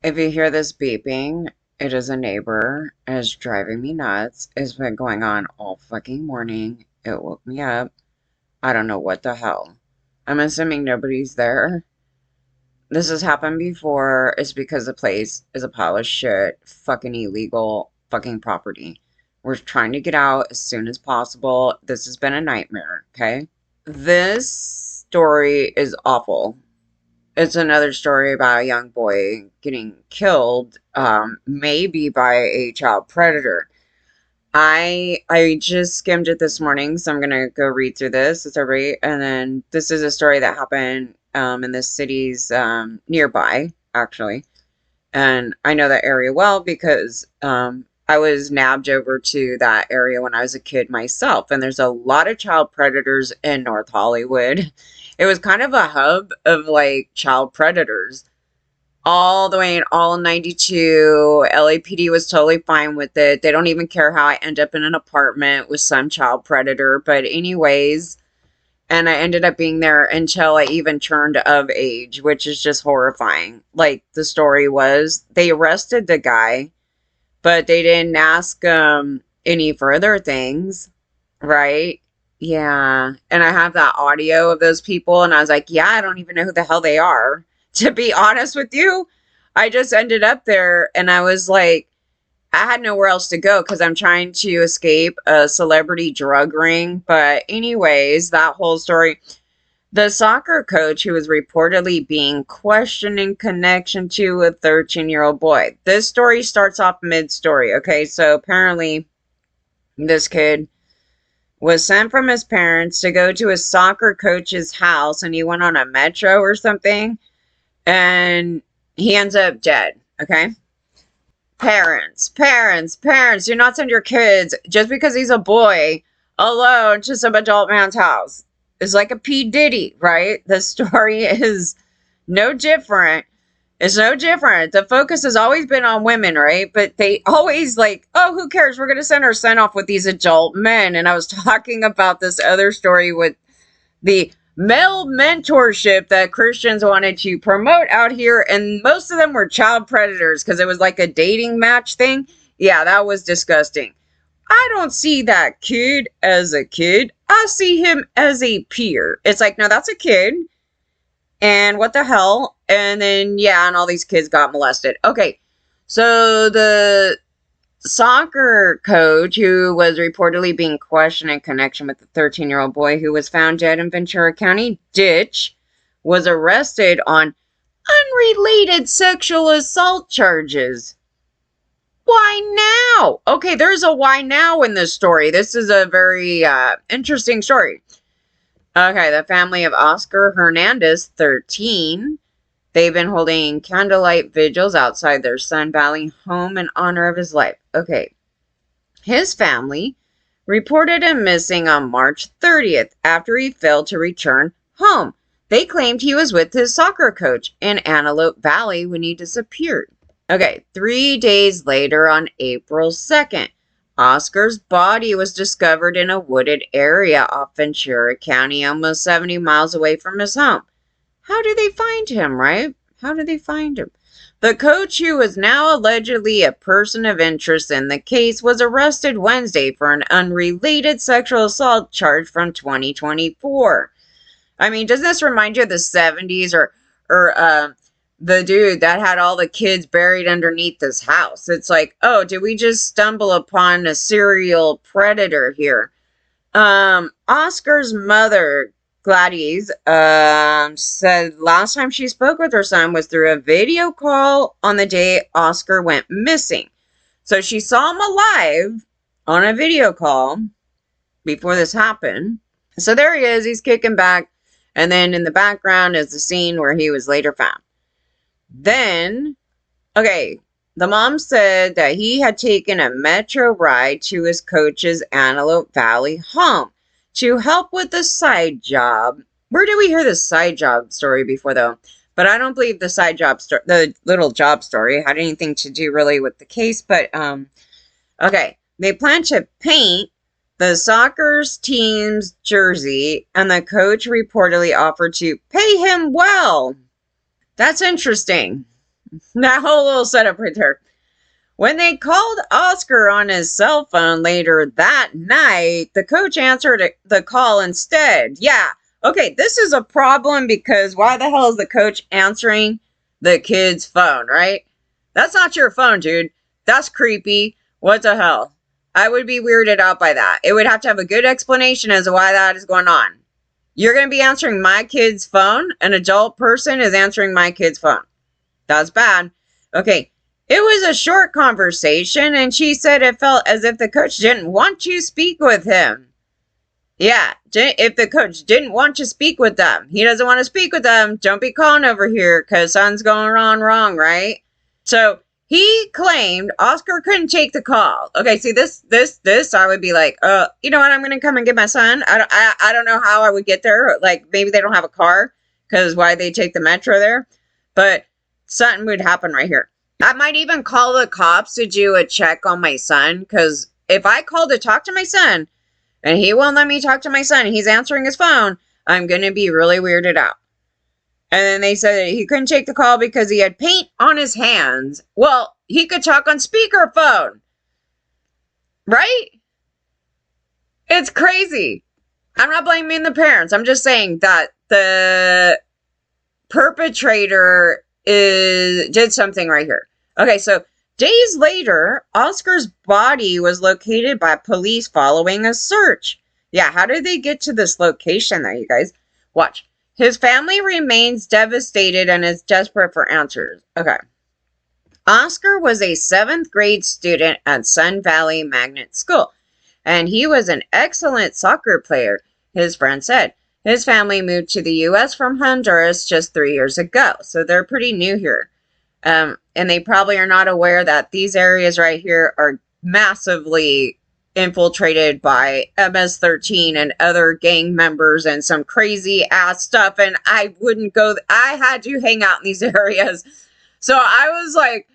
If you hear this beeping, it is a neighbor. It's driving me nuts. It's been going on all fucking morning. It woke me up. I don't know what the hell. I'm assuming nobody's there. This has happened before. It's because the place is a pile of shit. Fucking illegal fucking property. We're trying to get out as soon as possible. This has been a nightmare, okay? This story is awful. It's another story about a young boy getting killed, maybe by a child predator. I just skimmed it this morning, so I'm gonna go read through this. It's every, and then this is a story that happened in the cities nearby, actually. And I know that area well because I was nabbed over to that area when I was a kid myself. And there's a lot of child predators in North Hollywood. It was kind of a hub of like child predators. All the way in all 92. LAPD was totally fine with it. They don't even care how I end up in an apartment with some child predator. But anyways, and I ended up being there until I even turned of age, which is just horrifying. Like the story was, they arrested the guy, but they didn't ask any further things, right? Yeah. And I have that audio of those people, and I was like, yeah, I don't even know who the hell they are. To be honest with you, I just ended up there, and I was like, I had nowhere else to go because I'm trying to escape a celebrity drug ring. But anyways, that whole story. The soccer coach who was reportedly being questioned in connection to a 13-year-old boy. This story starts off mid-story, okay? So apparently this kid was sent from his parents to go to his soccer coach's house, and he went on a metro or something, and he ends up dead, okay? Parents, do not send your kids just because he's a boy alone to some adult man's house. It's like a P. Diddy, right? The story is no different. It's no different. The focus has always been on women, right? But they always like, oh, who cares? We're going to send our son off with these adult men. And I was talking about this other story with the male mentorship that Christians wanted to promote out here, and most of them were child predators because it was like a dating match thing. Yeah, that was disgusting. I don't see that kid as a kid. I see him as a peer. It's like, no, that's a kid. And what the hell? And then, yeah, and all these kids got molested. Okay, so the soccer coach who was reportedly being questioned in connection with the 13-year-old boy who was found dead in Ventura County ditch was arrested on unrelated sexual assault charges. Why now? Okay, there's a why now in this story. This is a very interesting story. Okay, the family of Oscar Hernandez, 13, they've been holding candlelight vigils outside their Sun Valley home in honor of his life. Okay. His family reported him missing on March 30th after he failed to return home. They claimed he was with his soccer coach in Antelope Valley when he disappeared. Okay, 3 days later on April 2nd, Oscar's body was discovered in a wooded area off Ventura County, almost 70 miles away from his home. How did they find him, right? How did they find him? The coach, who is now allegedly a person of interest in the case, was arrested Wednesday for an unrelated sexual assault charge from 2024. I mean, doesn't this remind you of the 70s or the dude that had all the kids buried underneath his house? It's like, oh, did we just stumble upon a serial predator here? Oscar's mother, Gladys, said last time she spoke with her son was through a video call on the day Oscar went missing. So she saw him alive on a video call before this happened. So there he is, he's kicking back. And then in the background is the scene where he was later found. Then, okay, the mom said that he had taken a metro ride to his coach's Antelope Valley home to help with the side job. Where did we hear the side job story before, though? But I don't believe the side job story, the little job story, had anything to do really with the case. But, okay, they plan to paint the soccer team's jersey, and the coach reportedly offered to pay him well. That's interesting. That whole little setup right there. When they called Oscar on his cell phone later that night, the coach answered the call instead. Yeah. Okay, this is a problem because why the hell is the coach answering the kid's phone, right? That's not your phone, dude. That's creepy. What the hell? I would be weirded out by that. It would have to have a good explanation as to why that is going on. You're going to be answering my kid's phone? An adult person is answering my kid's phone. That's bad. Okay. It was a short conversation, and she said it felt as if the coach didn't want to speak with him. Yeah, if the coach didn't want to speak with them, he doesn't want to speak with them, don't be calling over here because something's going on wrong, right? So he claimed Oscar couldn't take the call. Okay, see this, I would be like, you know what? I'm gonna come and get my son. I don't know how I would get there. Like maybe they don't have a car because why they take the metro there, but something would happen right here. I might even call the cops to do a check on my son because if I call to talk to my son and he won't let me talk to my son, he's answering his phone, I'm going to be really weirded out. And then they said he couldn't take the call because he had paint on his hands. Well, he could talk on speakerphone. Right? It's crazy. I'm not blaming the parents. I'm just saying that the perpetrator did something right here. Okay, so days later, Oscar's body was located by police following a search. Yeah, how did they get to this location though, you guys? Watch. His family remains devastated and is desperate for answers. Okay. Oscar was a 7th grade student at Sun Valley Magnet School, and he was an excellent soccer player, his friend said. His family moved to the U.S. from Honduras just 3 years ago, so they're pretty new here. And they probably are not aware that these areas right here are massively infiltrated by MS-13 and other gang members and some crazy ass stuff. And I wouldn't go. I had to hang out in these areas. So I was like,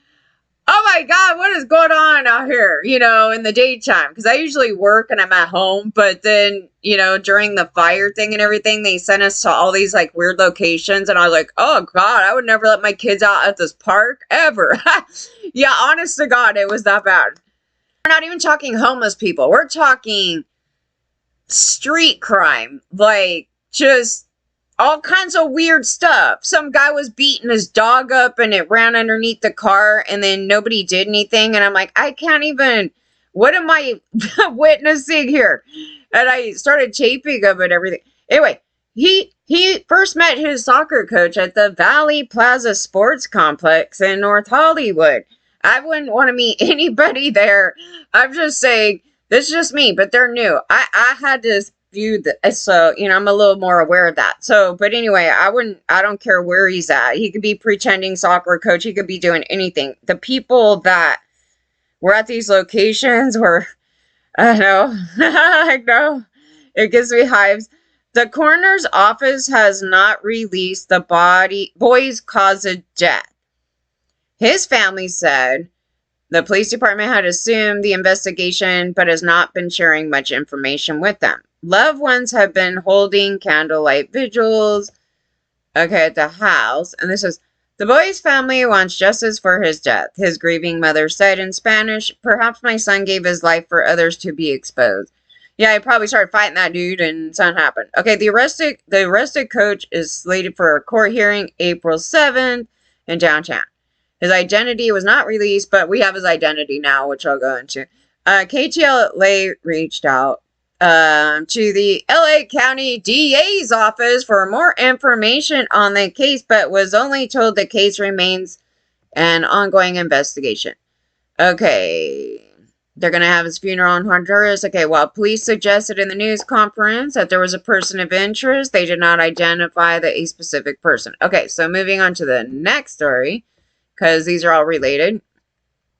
oh my God, what is going on out here, in the daytime? Because I usually work and I'm at home. But then, during the fire thing and everything, they sent us to all these like weird locations. And I was like, oh God, I would never let my kids out at this park ever. Yeah, honest to God, it was that bad. We're not even talking homeless people. We're talking street crime. Like just all kinds of weird stuff. Some guy was beating his dog up and it ran underneath the car and then nobody did anything. And I'm like, I can't even, what am I witnessing here? And I started taping him and everything. Anyway, he first met his soccer coach at the Valley Plaza Sports Complex in North Hollywood. I wouldn't want to meet anybody there. I'm just saying, this is just me, but they're new. I had to view that, so I'm a little more aware of that. So, but anyway, I don't care where he's at. He could be pretending soccer coach. He could be doing anything. The people that were at these locations were, I know, I know, it gives me hives. The coroner's office has not released the boy's cause of death. His family said the police department had assumed the investigation, but has not been sharing much information with them. Loved ones have been holding candlelight vigils, at the house. And this is, the boy's family wants justice for his death. His grieving mother said in Spanish, perhaps my son gave his life for others to be exposed. Yeah, he probably started fighting that dude and something happened. Okay, the arrested coach is slated for a court hearing April 7th in downtown. His identity was not released, but we have his identity now, which I'll go into. KTLA reached out to the LA County DA's office for more information on the case, but was only told the case remains an ongoing investigation. Okay. They're going to have his funeral in Honduras. Okay, while police suggested in the news conference that there was a person of interest, they did not identify a specific person. Okay, so moving on to the next story, because these are all related.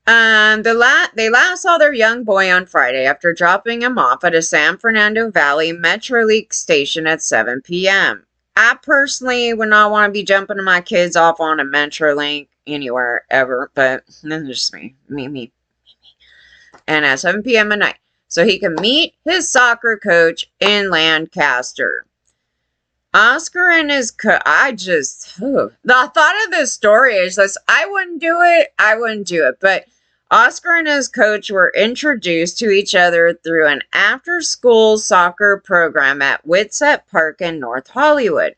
They last saw their young boy on Friday after dropping him off at a San Fernando Valley Metrolink station at 7 p.m. I personally would not want to be jumping my kids off on a Metrolink anywhere ever, but that's just me. And at 7 p.m. at night, so he can meet his soccer coach in Lancaster. Oscar and his the thought of this story is just, I wouldn't do it. I wouldn't do it. But Oscar and his coach were introduced to each other through an after-school soccer program at Whitsett Park in North Hollywood.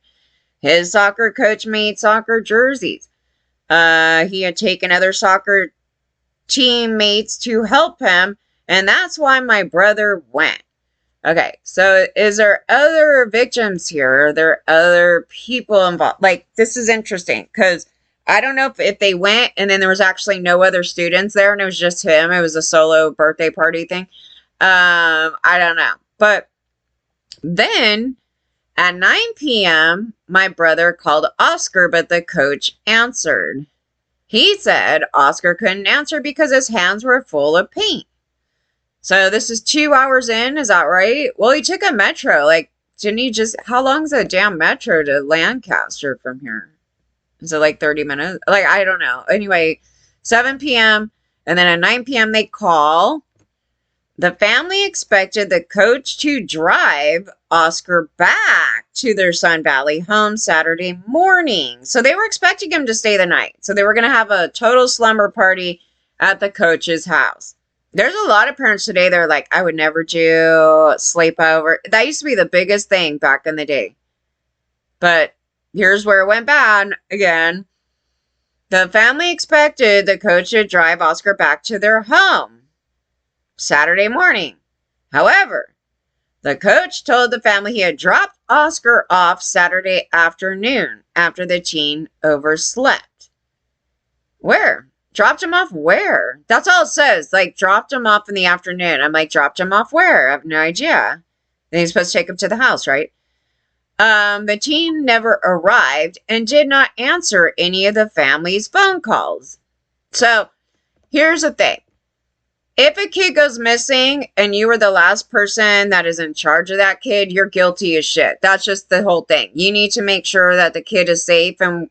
His soccer coach made soccer jerseys. He had taken other soccer teammates to help him, and that's why my brother went. Okay, so is there other victims here? Are there other people involved? Like, this is interesting because I don't know if they went and then there was actually no other students there and it was just him. It was a solo birthday party thing. I don't know. But then at 9 p.m., my brother called Oscar, but the coach answered. He said Oscar couldn't answer because his hands were full of paint. So this is 2 hours in, is that right? Well, he took a metro. Like, didn't he just, how long is a damn metro to Lancaster from here? Is it like 30 minutes? Like, I don't know. Anyway, 7 p.m. and then at 9 p.m. they call. The family expected the coach to drive Oscar back to their Sun Valley home Saturday morning. So they were expecting him to stay the night. So they were going to have a total slumber party at the coach's house. There's a lot of parents today, they're like, I would never do sleepover. That used to be the biggest thing back in the day. But here's where it went bad again. The family expected the coach to drive Oscar back to their home Saturday morning. However, the coach told the family he had dropped Oscar off Saturday afternoon after the teen overslept. Where? Dropped him off where? That's all it says. Like, dropped him off in the afternoon. I'm like, dropped him off where? I have no idea. Then he's supposed to take him to the house, right? The teen never arrived and did not answer any of the family's phone calls. So, here's the thing. If a kid goes missing and you were the last person that is in charge of that kid, you're guilty as shit. That's just the whole thing. You need to make sure that the kid is safe and,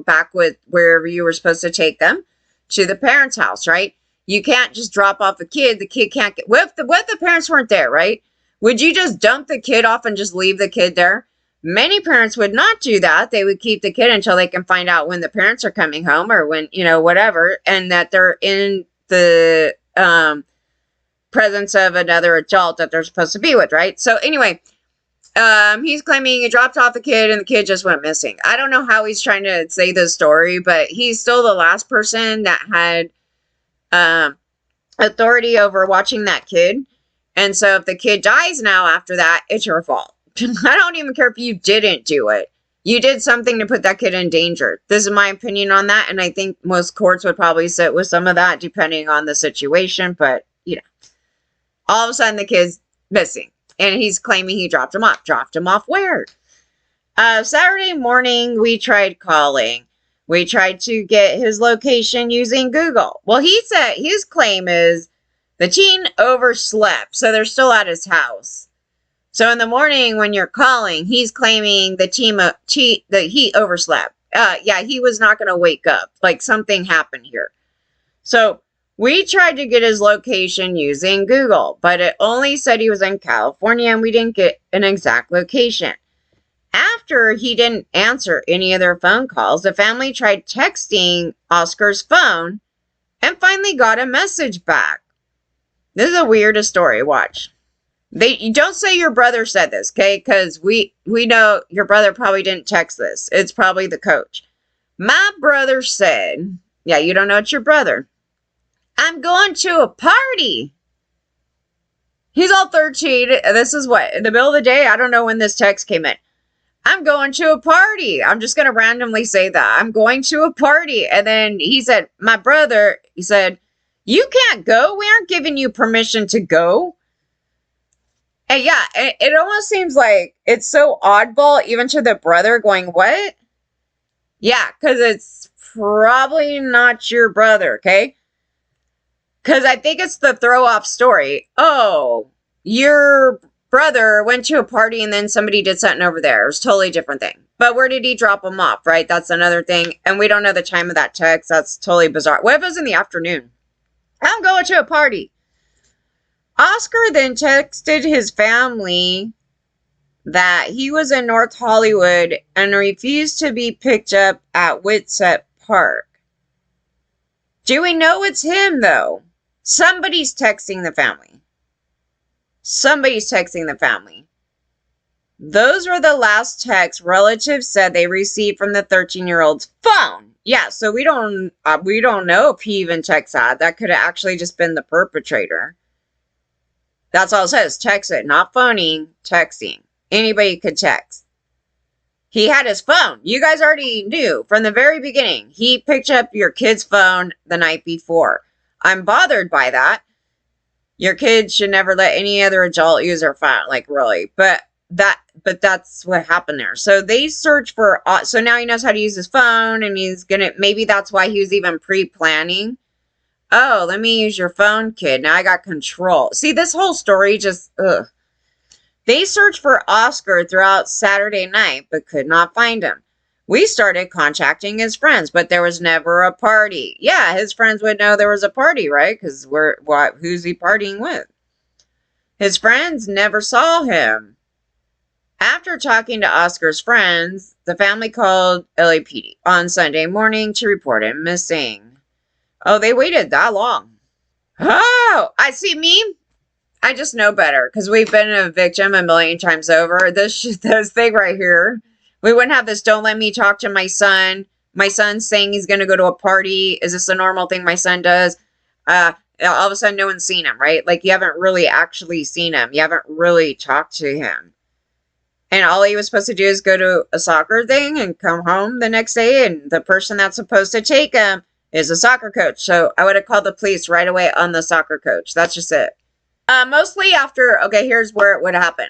back with wherever you were supposed to take them. To the parents' house, right? You can't just drop off a kid. The kid can't get... What if the parents weren't there, right? Would you just dump the kid off and just leave the kid there? Many parents would not do that. They would keep the kid until they can find out when the parents are coming home or when, whatever, and that they're in the presence of another adult that they're supposed to be with, right? So anyway, he's claiming he dropped off the kid and the kid just went missing. I don't know how he's trying to say this story, but he's still the last person that had authority over watching that kid. And so if the kid dies now after that, it's your fault. I don't even care if you didn't do it. You did something to put that kid in danger. This is my opinion on that. And I think most courts would probably sit with some of that depending on the situation. But, all of a sudden the kid's missing. And he's claiming he dropped him off. Dropped him off where? Saturday morning, we tried calling. We tried to get his location using Google. Well, he said his claim is the teen overslept. So they're still at his house. So in the morning when you're calling, he's claiming that he overslept. He was not going to wake up. Like something happened here. So we tried to get his location using Google, but it only said he was in California and we didn't get an exact location. After he didn't answer any of their phone calls, the family tried texting Oscar's phone and finally got a message back. This is the weirdest story. Watch. You don't say your brother said this, okay? Because we know your brother probably didn't text this. It's probably the coach. My brother said, yeah, you don't know it's your brother. I'm going to a party. He's all 13. This is what? In the middle of the day? I don't know when this text came in. I'm going to a party. I'm just going to randomly say that. I'm going to a party. And then he said, my brother, he said, you can't go. We aren't giving you permission to go. And yeah, it almost seems like it's so oddball even to the brother going, what? Yeah, because it's probably not your brother, okay? Because I think it's the throw-off story. Oh, your brother went to a party and then somebody did something over there. It was a totally different thing. But where did he drop him off, right? That's another thing. And we don't know the time of that text. That's totally bizarre. What if it was in the afternoon? I'm going to a party. Oscar then texted his family that he was in North Hollywood and refused to be picked up at Whitsett Park. Do we know it's him, though? Somebody's texting the family. Somebody's texting the family. Those were the last texts relatives said they received from the 13-year-old's phone. Yeah, so we don't know if he even checks that. That could have actually just been the perpetrator. That's all it says. Text it, not phoning, texting. Anybody could text. He had his phone. You guys already knew from the very beginning. He picked up your kid's phone the night before. I'm bothered by that. Your kid should never let any other adult use their phone. Like, really. But that's what happened there. So they search for, so now he knows how to use his phone, and he's gonna, maybe that's why he was even pre-planning. Oh, let me use your phone, kid. Now I got control. See, this whole story just, ugh. They searched for Oscar throughout Saturday night, but could not find him. We started contacting his friends, but there was never a party. Yeah, his friends would know there was a party, right? Because who's he partying with? His friends never saw him. After talking to Oscar's friends, the family called LAPD on Sunday morning to report him missing. Oh, they waited that long. Oh, I see me. I just know better because we've been a victim a million times over. This thing right here. We wouldn't have this. Don't let me talk to my son. My son's saying he's going to go to a party. Is this a normal thing my son does? All of a sudden, no one's seen him, right? Like, you haven't really actually seen him. You haven't really talked to him. And all he was supposed to do is go to a soccer thing and come home the next day. And the person that's supposed to take him is a soccer coach. So I would have called the police right away on the soccer coach. That's just it. Mostly after, okay, here's where it would happen.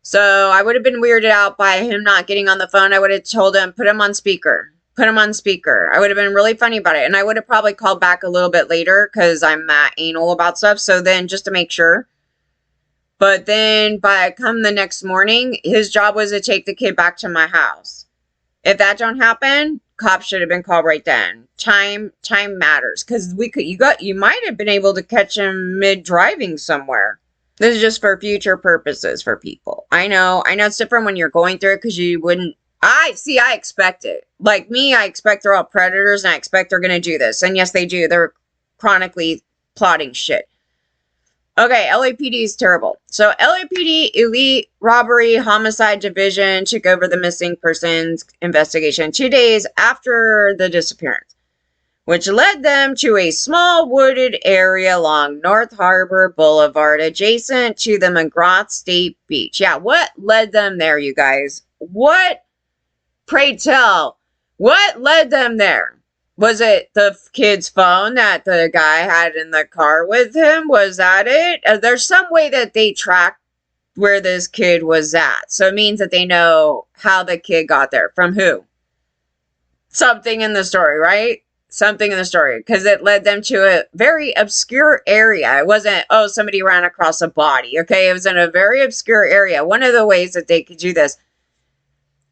So I would have been weirded out by him not getting on the phone. I would have told him, put him on speaker. Put him on speaker. I would have been really funny about it. And I would have probably called back a little bit later because I'm that anal about stuff. So then just to make sure. But then by come the next morning, his job was to take the kid back to my house. If that don't happen, cops should have been called right then. Time matters because you might have been able to catch him mid-driving somewhere. This is just for future purposes for people. I know it's different when you're going through it because you wouldn't. I expect it. Like me, I expect they're all predators and I expect they're going to do this. And yes, they do. They're chronically plotting shit. Okay, LAPD is terrible. So LAPD Elite Robbery Homicide Division took over the missing persons investigation 2 days after the disappearance, which led them to a small wooded area along North Harbor Boulevard adjacent to the McGrath State Beach. Yeah, what led them there, you guys? Pray tell, what led them there? Was it the kid's phone that the guy had in the car with him? Was that it? There's some way that they track where this kid was at. So it means that they know how the kid got there. From who? Something in the story, right? Something in the story. Because it led them to a very obscure area. It wasn't, oh, somebody ran across a body. Okay, it was in a very obscure area. One of the ways that they could do this.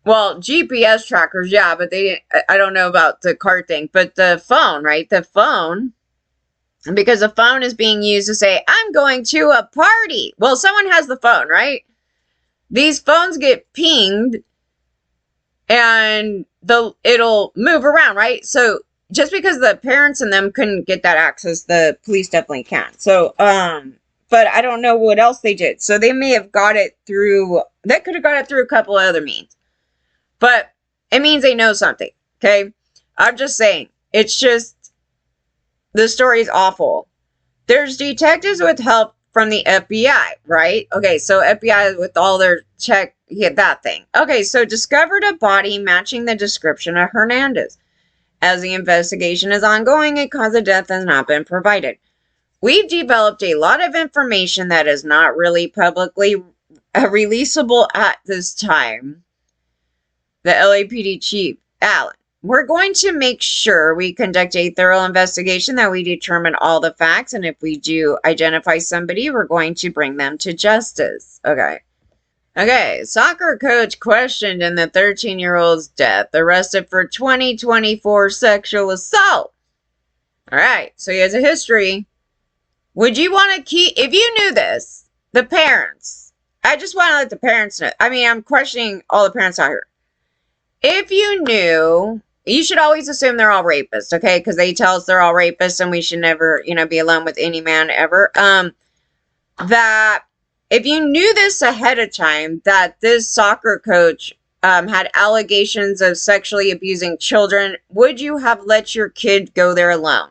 Well, GPS trackers, yeah, but I don't know about the car thing, but the phone, right? The phone, because the phone is being used to say, I'm going to a party. Well, someone has the phone, right? These phones get pinged and it'll move around, right? So just because the parents and them couldn't get that access, the police definitely can. So, but I don't know what else they did. So they may have got it through, they could have got it through a couple of other means. But it means they know something, okay? I'm just saying. It's just, the story is awful. There's detectives with help from the FBI, right? Okay, so FBI with all their check, yeah, that thing. Okay, so discovered a body matching the description of Hernandez. As the investigation is ongoing, a cause of death has not been provided. We've developed a lot of information that is not really publicly releasable at this time. The LAPD chief, Allen. We're going to make sure we conduct a thorough investigation, that we determine all the facts, and if we do identify somebody, we're going to bring them to justice. Okay, soccer coach questioned in the 13-year-old's death, arrested for 2024 sexual assault. All right, so he has a history. Would you want to keep, if you knew this, the parents, I just want to let the parents know. I mean, I'm questioning all the parents out here. If you knew, you should always assume they're all rapists, okay? Because they tell us they're all rapists and we should never, be alone with any man ever. That if you knew this ahead of time, that this soccer coach had allegations of sexually abusing children, would you have let your kid go there alone?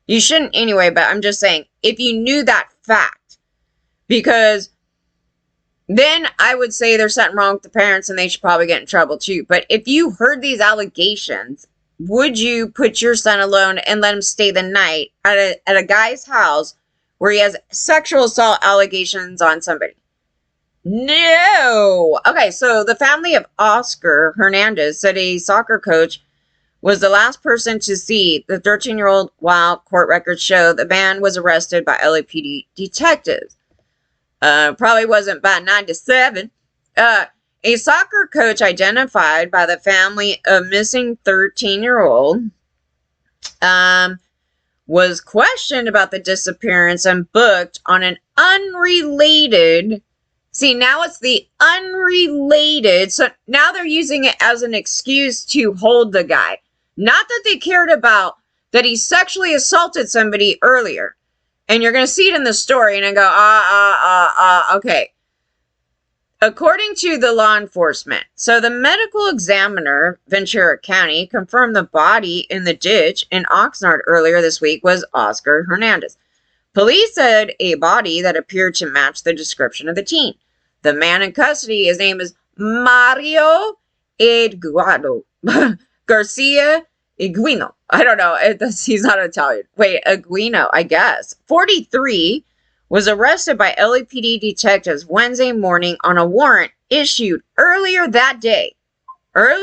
You shouldn't anyway, but I'm just saying, if you knew that fact, because then I would say there's something wrong with the parents and they should probably get in trouble too. But if you heard these allegations, would you put your son alone and let him stay the night at a guy's house where he has sexual assault allegations on somebody? No. Okay, so the family of Oscar Hernandez said a soccer coach was the last person to see the 13-year-old while court records show the man was arrested by LAPD detectives. Probably wasn't by 9 to 7. A soccer coach identified by the family of missing 13-year-old was questioned about the disappearance and booked on an unrelated. See, now it's the unrelated. So now they're using it as an excuse to hold the guy. Not that they cared about that he sexually assaulted somebody earlier. And you're going to see it in the story and I go, okay. According to the law enforcement, so the medical examiner, Ventura County, confirmed the body in the ditch in Oxnard earlier this week was Oscar Hernandez. Police said a body that appeared to match the description of the teen. The man in custody, his name is Mario Eduardo Garcia Iguino. I don't know. He's not Italian. Wait, Iguino, I guess. 43 was arrested by LAPD detectives Wednesday morning on a warrant issued earlier that day. I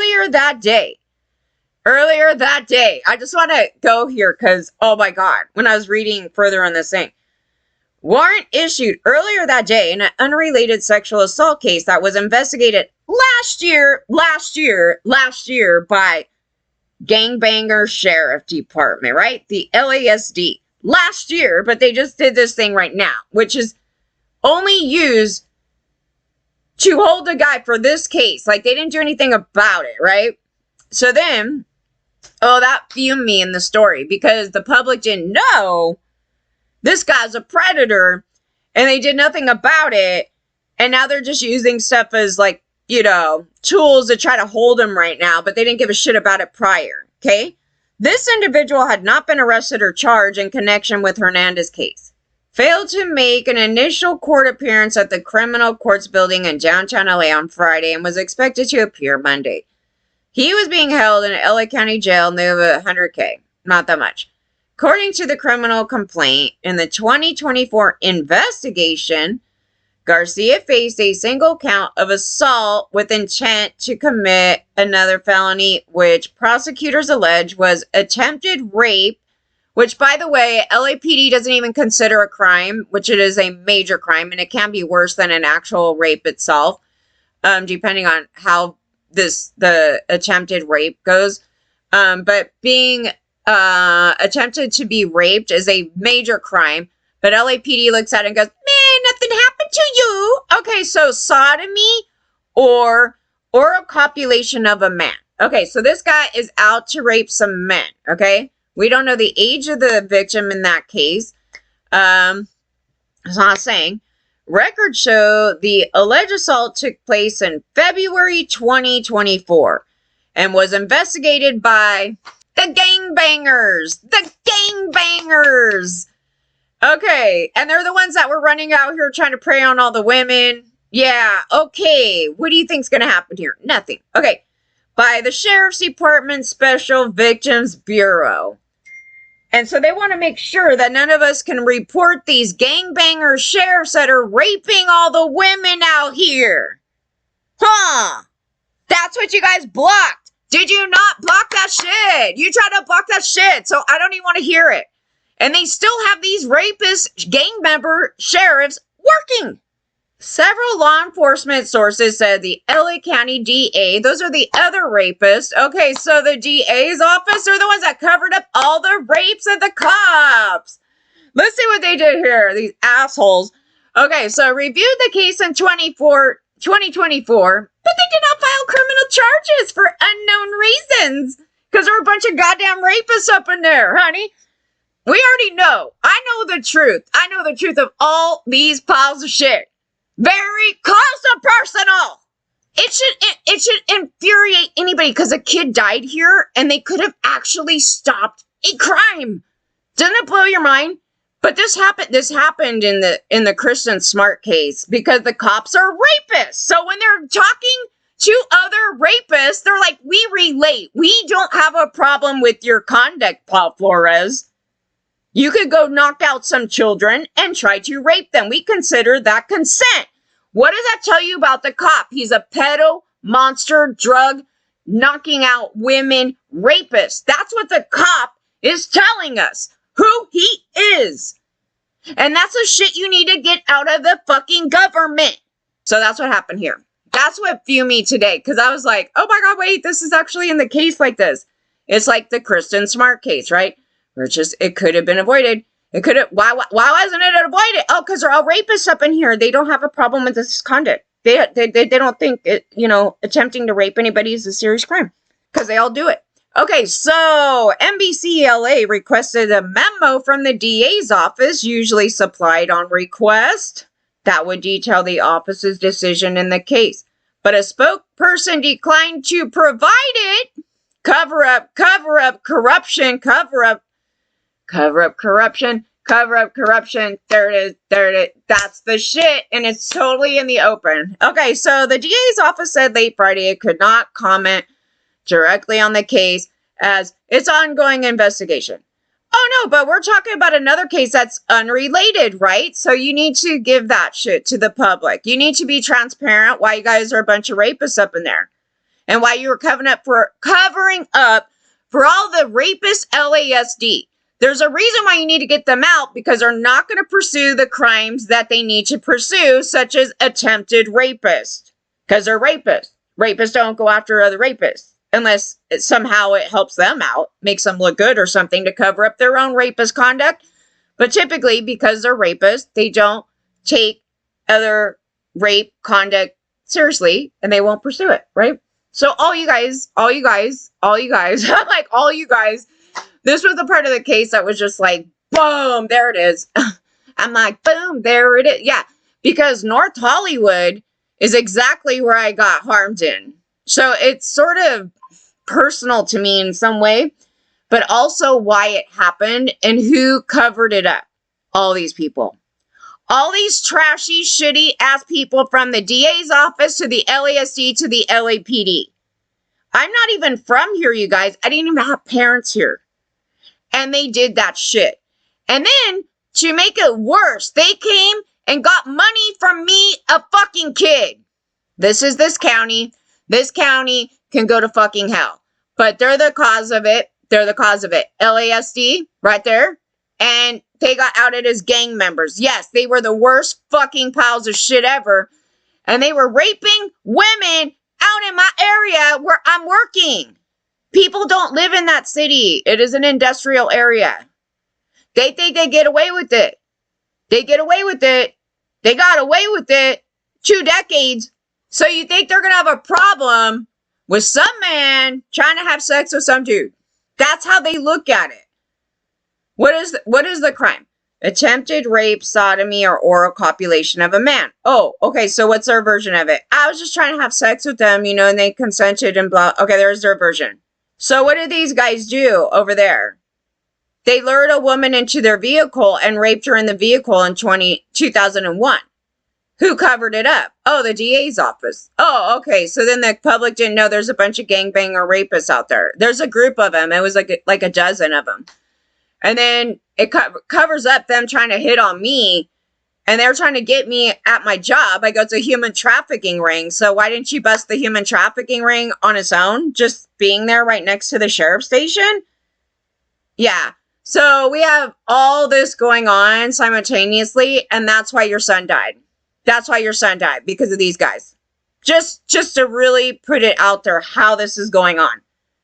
just want to go here because, oh my God, when I was reading further on this thing. Warrant issued earlier that day in an unrelated sexual assault case that was investigated last year by Gangbanger Sheriff Department, right? The LASD. Last year, but they just did this thing right now, which is only used to hold a guy for this case. Like, they didn't do anything about it, right? So then, that fumed me in the story because the public didn't know this guy's a predator and they did nothing about it. And now they're just using stuff as like, tools to try to hold him right now, but they didn't give a shit about it prior. Okay. This individual had not been arrested or charged in connection with Hernandez's case. Failed to make an initial court appearance at the criminal courts building in downtown LA on Friday and was expected to appear Monday. He was being held in an LA County jail in lieu of $100K. Not that much. According to the criminal complaint, in the 2024 investigation, Garcia faced a single count of assault with intent to commit another felony, which prosecutors allege was attempted rape, which, by the way, LAPD doesn't even consider a crime, which it is a major crime, and it can be worse than an actual rape itself, depending on how the attempted rape goes. But being attempted to be raped is a major crime. But LAPD looks at it and goes, man, nothing happened to you. Okay, so sodomy or a copulation of a man. Okay, so this guy is out to rape some men, okay? We don't know the age of the victim in that case. It's not saying. Records show the alleged assault took place in February 2024 and was investigated by the gangbangers. The gangbangers. Okay, and they're the ones that were running out here trying to prey on all the women. Yeah, okay. What do you think's going to happen here? Nothing. Okay, by the Sheriff's Department Special Victims Bureau. And so they want to make sure that none of us can report these gangbanger sheriffs that are raping all the women out here. Huh? That's what you guys blocked. Did you not block that shit? You tried to block that shit, so I don't even want to hear it. And they still have these rapist gang member sheriffs working. Several law enforcement sources said the LA County DA, those are the other rapists. Okay, so the DA's office are the ones that covered up all the rapes of the cops. Let's see what they did here, these assholes. Okay, so reviewed the case in 2024, but they did not file criminal charges for unknown reasons. Because there are a bunch of goddamn rapists up in there, honey. We already know. I know the truth. I know the truth of all these piles of shit. Very close to personal. It should infuriate anybody because a kid died here and they could have actually stopped a crime. Doesn't it blow your mind? But this happened in the Kristen Smart case because the cops are rapists. So when they're talking to other rapists, they're like, we relate. We don't have a problem with your conduct, Paul Flores. You could go knock out some children and try to rape them. We consider that consent. What does that tell you about the cop? He's a pedo, monster, drug, knocking out women, rapist. That's what the cop is telling us. Who he is. And that's the shit you need to get out of the fucking government. So that's what happened here. That's what fueled me today. Because I was like, oh my God, wait, this is actually in the case like this. It's like the Kristen Smart case, right? Where it could have been avoided. It could have, why wasn't it avoided? Oh, because they're all rapists up in here. They don't have a problem with this conduct. They don't think, attempting to rape anybody is a serious crime. Because they all do it. Okay, so NBC LA requested a memo from the DA's office, usually supplied on request, that would detail the office's decision in the case. But a spokesperson declined to provide it. Cover up, corruption, corruption. There it is. That's the shit, and it's totally in the open. Okay, so the DA's office said late Friday it could not comment directly on the case as its ongoing investigation. Oh no, but we're talking about another case that's unrelated, right? So you need to give that shit to the public. You need to be transparent why you guys are a bunch of rapists up in there. And why you were covering up for all the rapist LASD. There's a reason why you need to get them out, because they're not going to pursue the crimes that they need to pursue, such as attempted rapist. Because they're rapists. Rapists don't go after other rapists. Unless somehow it helps them out, makes them look good or something to cover up their own rapist conduct. But typically, because they're rapists, they don't take other rape conduct seriously, and they won't pursue it, right? So all you guys, I'm like, all you guys, this was the part of the case that was just like, boom, there it is. I'm like, boom, there it is. Yeah, because North Hollywood is exactly where I got harmed in. So it's sort of personal to me in some way, but also why it happened and who covered it up. All these people. All these trashy, shitty ass people from the DA's office to the LASD to the LAPD. I'm not even from here, you guys. I didn't even have parents here. And they did that shit. And then, to make it worse, they came and got money from me, a fucking kid. This is this county. This county can go to fucking hell. But they're the cause of it. LASD, right there. And they got outed as gang members. Yes, they were the worst fucking piles of shit ever. And they were raping women out in my area where I'm working. People don't live in that city. It is an industrial area. They think they get away with it. They got away with it 2 decades. So you think they're going to have a problem with some man trying to have sex with some dude. That's how they look at it. What is the crime? Attempted rape, sodomy, or oral copulation of a man. Oh, okay, so what's their version of it? I was just trying to have sex with them, and they consented and blah. Okay, there's their version. So what did these guys do over there? They lured a woman into their vehicle and raped her in the vehicle in 2001. Who covered it up? Oh, the DA's office. Oh, okay. So then the public didn't know there's a bunch of gangbanger rapists out there. There's a group of them. It was like a dozen of them. And then it covers up them trying to hit on me. And they're trying to get me at my job. I go, it's a human trafficking ring. So why didn't you bust the human trafficking ring on its own? Just being there right next to the sheriff's station? Yeah. So we have all this going on simultaneously. And that's why your son died. That's why your son died, because of these guys. Just to really put it out there how this is going on.